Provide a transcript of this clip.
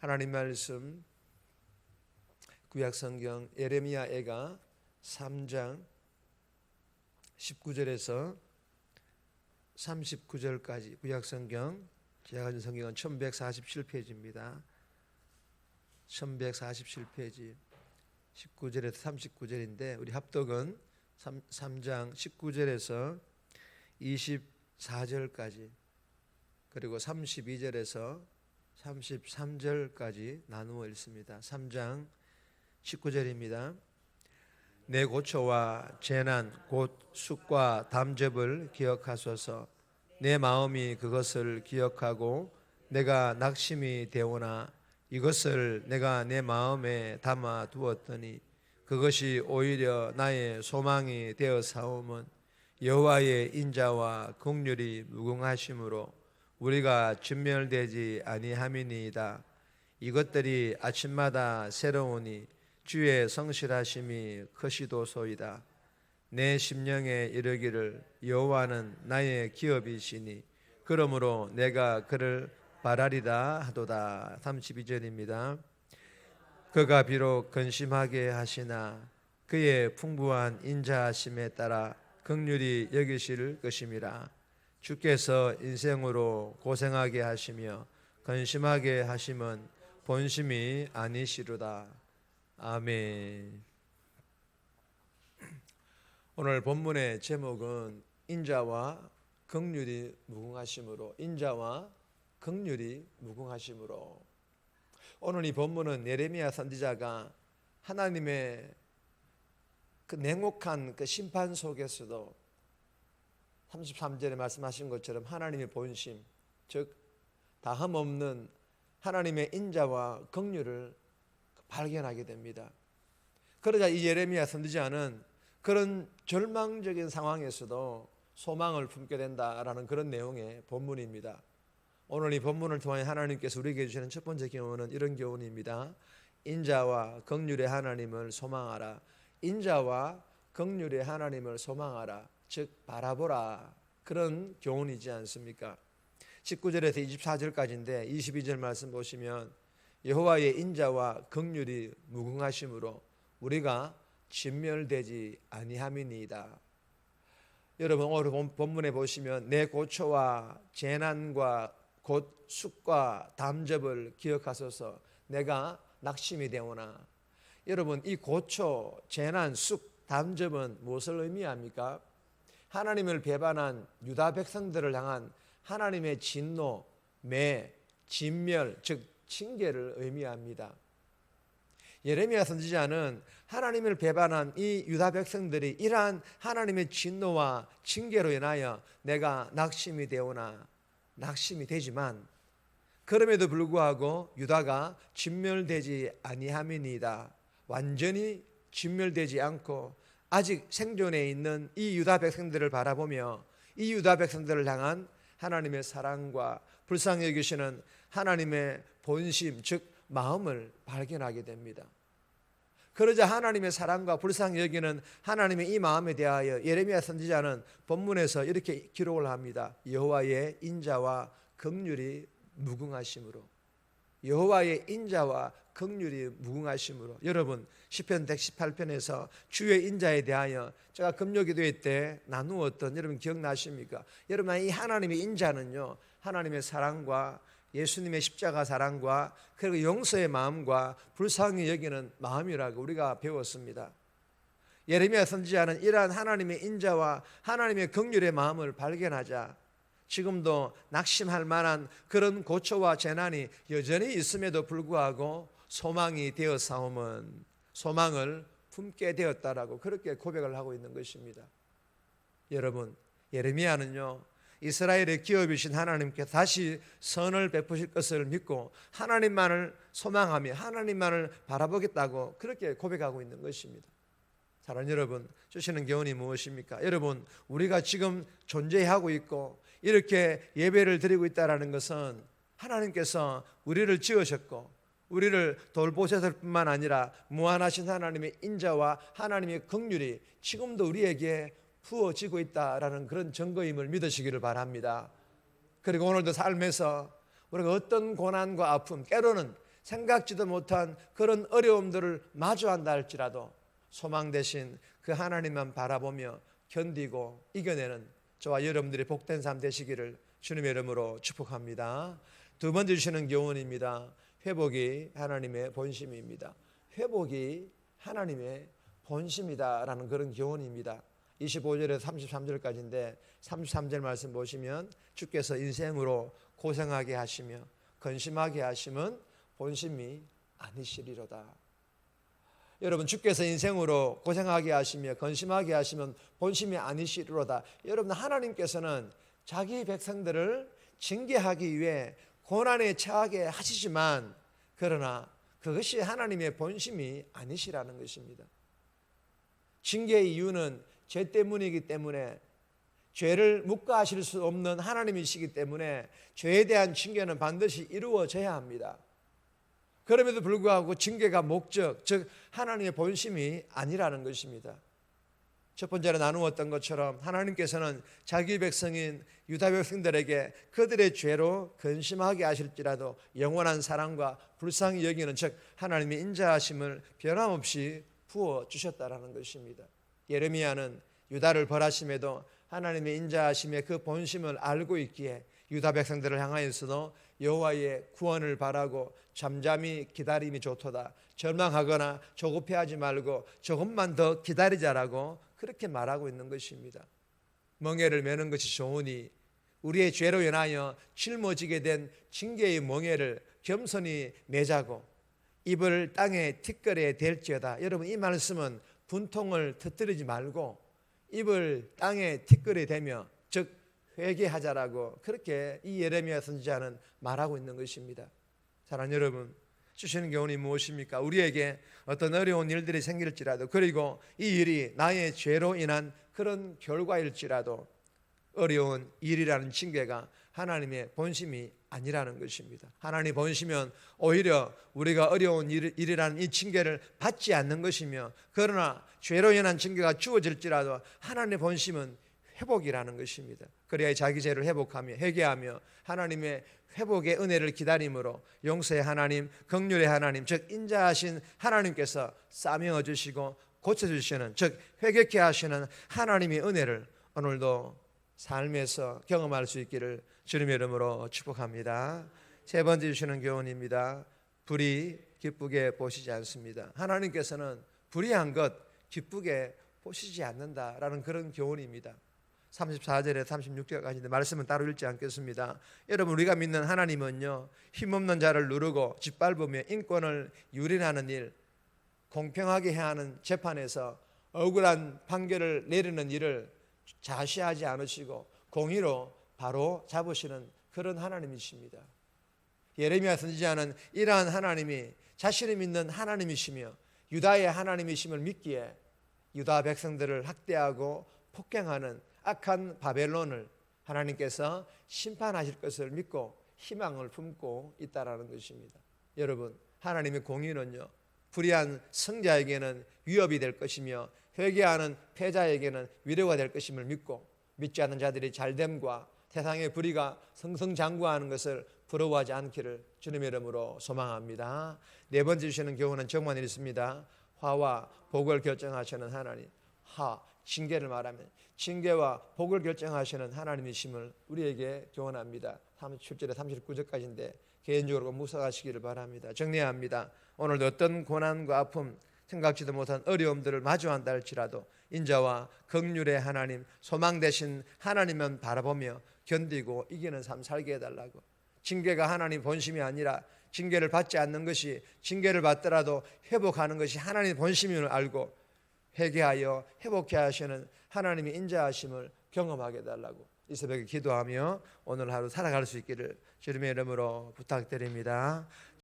하나님 말씀 구약성경 예레미야애가 3장 19절에서 39절까지 구약성경 제가 가진 성경은 1147페이지입니다. 1147페이지 19절에서 39절인데 우리 합독은 3장 19절에서 24절까지 그리고 32절에서 33절까지 나누어 읽습니다. 3장 19절입니다. 내 고초와 재난 곧 쑥과 담즙을 기억하소서. 내 마음이 그것을 기억하고 내가 낙심이 되오나 이것을 내가 내 마음에 담아 두었더니 그것이 오히려 나의 소망이 되어 사오면 여호와의 인자와 긍휼이 무궁하심으로 우리가 진멸되지 아니함이니이다. 이것들이 아침마다 새로우니 주의 성실하심이 크시도소이다. 내 심령에 이르기를 여호와는 나의 기업이시니 그러므로 내가 그를 바라리다 하도다. 32절입니다. 그가 비록 근심하게 하시나 그의 풍부한 인자하심에 따라 긍휼히 여기실 것임이라. 주께서 인생으로 고생하게 하시며 근심하게 하심은 본심이 아니시로다. 아멘. 오늘 본문의 제목은 인자와 긍휼이 무궁하심으로, 인자와 긍휼이 무궁하심으로. 오늘 이 본문은 예레미야 선지자가 하나님의 그 냉혹한 그 심판 속에서도 33절에 말씀하신 것처럼 하나님의 본심, 즉 다함 없는 하나님의 인자와 긍휼을 발견하게 됩니다. 그러자 이 예레미야 선지자는 그런 절망적인 상황에서도 소망을 품게 된다라는 그런 내용의 본문입니다. 오늘 이 본문을 통해 하나님께서 우리에게 주시는 첫 번째 교훈은 이런 교훈입니다. 인자와 긍휼의 하나님을 소망하라. 인자와 긍휼의 하나님을 소망하라. 즉 바라보라. 그런 교훈이지 않습니까? 19절에서 24절까지인데 22절 말씀 보시면 여호와의 인자와 긍휼이 무궁하심으로 우리가 진멸되지 아니함이니이다. 여러분 오늘 본문에 보시면 내 고초와 재난과 곧 쑥과 담즙을 기억하소서. 내가 낙심이 되오나. 여러분 이 고초, 재난, 쑥, 담즙은 무엇을 의미합니까? 하나님을 배반한 유다 백성들을 향한 하나님의 진노, 매, 진멸, 즉 징계를 의미합니다. 예레미야 선지자는 하나님을 배반한 이 유다 백성들이 이러한 하나님의 진노와 징계로 인하여 내가 낙심이 되오나, 낙심이 되지만 그럼에도 불구하고 유다가 진멸되지 아니함이니이다. 완전히 진멸되지 않고 아직 생존해 있는 이 유다 백성들을 바라보며 이 유다 백성들을 향한 하나님의 사랑과 불쌍히 여기시는 하나님의 본심, 즉 마음을 발견하게 됩니다. 그러자 하나님의 사랑과 불쌍히 여기는 하나님의 이 마음에 대하여 예레미야 선지자는 본문에서 이렇게 기록을 합니다. 여호와의 인자와 긍휼이 무궁하심으로. 여호와의 인자와 긍휼이 무궁하심으로. 여러분 시편 118편에서 주의 인자에 대하여 제가 금요기도회 때 나누었던 여러분 기억나십니까? 여러분 이 하나님의 인자는요, 하나님의 사랑과 예수님의 십자가 사랑과 그리고 용서의 마음과 불쌍히 여기는 마음이라고 우리가 배웠습니다. 예레미야 선지자는 이러한 하나님의 인자와 하나님의 긍휼의 마음을 발견하자 지금도 낙심할 만한 그런 고초와 재난이 여전히 있음에도 불구하고 소망이 되어 싸움은 소망을 품게 되었다라고 그렇게 고백을 하고 있는 것입니다. 여러분 예레미야는요, 이스라엘의 기업이신 하나님께 다시 선을 베푸실 것을 믿고 하나님만을 소망하며 하나님만을 바라보겠다고 그렇게 고백하고 있는 것입니다. 사랑하는 여러분, 주시는 교훈이 무엇입니까? 여러분 우리가 지금 존재하고 있고 이렇게 예배를 드리고 있다는 것은 하나님께서 우리를 지으셨고 우리를 돌보셨을 뿐만 아니라 무한하신 하나님의 인자와 하나님의 긍휼이 지금도 우리에게 부어지고 있다라는 그런 증거임을 믿으시기를 바랍니다. 그리고 오늘도 삶에서 우리가 어떤 고난과 아픔, 때로는 생각지도 못한 그런 어려움들을 마주한다 할지라도 소망 대신 그 하나님만 바라보며 견디고 이겨내는 저와 여러분들이 복된 삶 되시기를 주님의 이름으로 축복합니다. 두 번째 주시는 교훈입니다. 회복이 하나님의 본심입니다. 회복이 하나님의 본심이다라는 그런 교훈입니다. 25절에서 33절까지인데 33절 말씀 보시면 주께서 인생으로 고생하게 하시며 근심하게 하심은 본심이 아니시리로다. 여러분, 주께서 인생으로 고생하게 하시며 근심하게 하시면 본심이 아니시리로다. 여러분, 하나님께서는 자기 백성들을 징계하기 위해 고난에 처하게 하시지만 그러나 그것이 하나님의 본심이 아니시라는 것입니다. 징계의 이유는 죄 때문이기 때문에 죄를 묵과하실 수 없는 하나님이시기 때문에 죄에 대한 징계는 반드시 이루어져야 합니다. 그럼에도 불구하고 징계가 목적, 즉 하나님의 본심이 아니라는 것입니다. 첫 번째로 나누었던 것처럼 하나님께서는 자기 백성인 유다 백성들에게 그들의 죄로 근심하게 하실지라도 영원한 사랑과 불쌍히 여기는 즉 하나님의 인자하심을 변함없이 부어주셨다라는 것입니다. 예레미야는 유다를 벌하심에도 하나님의 인자하심의 그 본심을 알고 있기에 유다 백성들을 향하여서도 여호와의 구원을 바라고 잠잠히 기다림이 좋도다. 절망하거나 조급해하지 말고 조금만 더 기다리자라고 그렇게 말하고 있는 것입니다. 멍에를 매는 것이 좋으니 우리의 죄로 인하여 짊어지게 된 징계의 멍에를 겸손히 매자고 입을 땅에 티끌에 댈지어다. 여러분, 이 말씀은 분통을 터뜨리지 말고 입을 땅에 티끌에 대며 즉 회개하자라고 그렇게 이 예레미야 선지자는 말하고 있는 것입니다. 사랑하는 여러분, 주시는 교훈이 무엇입니까? 우리에게 어떤 어려운 일들이 생길지라도 그리고 이 일이 나의 죄로 인한 그런 결과일지라도 어려운 일이라는 징계가 하나님의 본심이 아니라는 것입니다. 하나님 본심은 오히려 우리가 어려운 일이라는 이 징계를 받지 않는 것이며 그러나 죄로 인한 징계가 주어질지라도 하나님의 본심은 회복이라는 것입니다. 그래야 자기 죄를 회복하며 회개하며 하나님의 회복의 은혜를 기다림으로 용서의 하나님, 긍휼의 하나님, 즉 인자하신 하나님께서 싸매어 주시고 고쳐주시는 즉 회개케 하시는 하나님의 은혜를 오늘도 삶에서 경험할 수 있기를 주님의 이름으로 축복합니다. 세 번째 주시는 교훈입니다. 불이 기쁘게 보시지 않습니다. 하나님께서는 불의한 것 기쁘게 보시지 않는다라는 그런 교훈입니다. 34절에 36절까지 말씀은 따로 읽지 않겠습니다. 여러분, 우리가 믿는 하나님은요, 힘없는 자를 누르고 짓밟으며 인권을 유린하는 일, 공평하게 해야 하는 재판에서 억울한 판결을 내리는 일을 자시하지 않으시고 공의로 바로 잡으시는 그런 하나님이십니다. 예레미야 선지자는 이러한 하나님이 자신이 믿는 하나님이시며 유다의 하나님이심을 믿기에 유다 백성들을 학대하고 폭행하는 악한 바벨론을 하나님께서 심판하실 것을 믿고 희망을 품고 있다라는 것입니다. 여러분, 하나님의 공의는요, 불의한 성자에게는 위협이 될 것이며 회개하는 패자에게는 위로가 될 것임을 믿고 믿지 않는 자들이 잘됨과 세상의 불의가 승승장구하는 것을 부러워하지 않기를 주님의 이름으로 소망합니다. 네 번째 주시는 교훈은 정말 있습니다. 화와 복을 결정하시는 하나님. 징계를 말하면 징계와 복을 결정하시는 하나님이심을 우리에게 교훈합니다. 37절에 39절까지인데 개인적으로 묵상하시기를 바랍니다. 정리합니다. 오늘도 어떤 고난과 아픔, 생각지도 못한 어려움들을 마주한다 할지라도 인자와 긍휼의 하나님, 소망 되신 하나님만 바라보며 견디고 이기는 삶 살게 해달라고. 징계가 하나님 본심이 아니라 징계를 받지 않는 것이, 징계를 받더라도 회복하는 것이 하나님 본심임을 알고 회개하여 회복해 하시는 하나님의 인자하심을 경험하게 해달라고 이 새벽에 기도하며 오늘 하루 살아갈 수 있기를 주님의 이름으로 부탁드립니다.